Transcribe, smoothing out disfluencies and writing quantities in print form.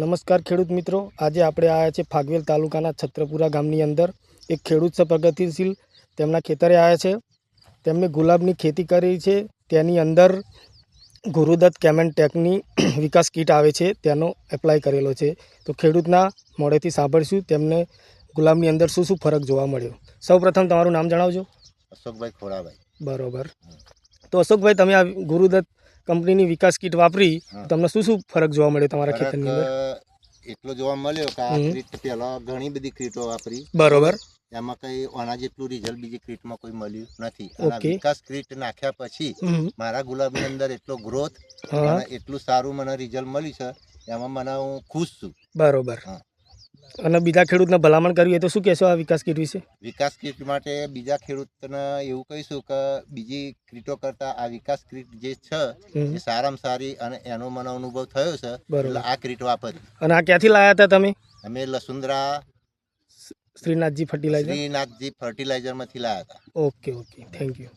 નમસ્કાર ખેડૂત મિત્રો, આજે આપણે આવ્યા છે ફાગવેલ તાલુકાના છત્રપુરા ગામની અંદર એક ખેડૂત છે પ્રગતિશીલ. તેમના ખેતરે આવ્યા છે. તેમને ગુલાબની ખેતી કરી છે. તેની અંદર ગુરુદત્ત કેમેનટેકની વિકાસ કીટ આવે છે તેનો એપ્લાય કરેલો છે. તો ખેડૂતના મોઢેથી સાંભળશું તેમને ગુલાબની અંદર શું શું ફરક જોવા મળ્યો. સૌપ્રથમ તમારું નામ જણાવજો. અશોકભાઈ ખોડાભાઈ. બરોબર. તો અશોકભાઈ, તમે આ ગુરુદત્ત કંપનીની વિકાસ કીટ વાપરી, તમને શું શું ફરક જોવા મળ્યો તમારા ખેતરની અંદર? એટલો જોવા મળ્યો કે આ ક્રીટ પહેલા ઘણી બધી ક્રીટો વાપરી. બરોબર. એમાં કઈ આના જેટલું રિઝલ્ટ બીજી ક્રીટમાં કોઈ મળ્યું નથી. અને વિકાસ ક્રીટ નાખ્યા પછી મારા ગુલાબની અંદર એટલો ગ્રોથ અને એટલું સારું મને રિઝલ્ટ મળ્યું છે, એમાં મને હું ખુશ છું. બરોબર. અને બીજા ખેડૂતને ભલામણ કરવી હોય તો શું કહેશો આ વિકાસ કીટ વિશે? વિકાસ કીટ માટે બીજા ખેડૂતને એવું કહીશું કે બીજી ક્રીટો કરતા આ વિકાસ ક્રીટ જે છે એ સારામાં સારી અને એનો મને અનુભવ થયો છે, એટલે આ ક્રીટ વાપરી. અને આ ક્યાંથી લાયા હતા તમે? અમે લસુંદરા શ્રીનાથજી ફર્ટિલાઇઝર માંથી લાયા હતા. Okay, thank you.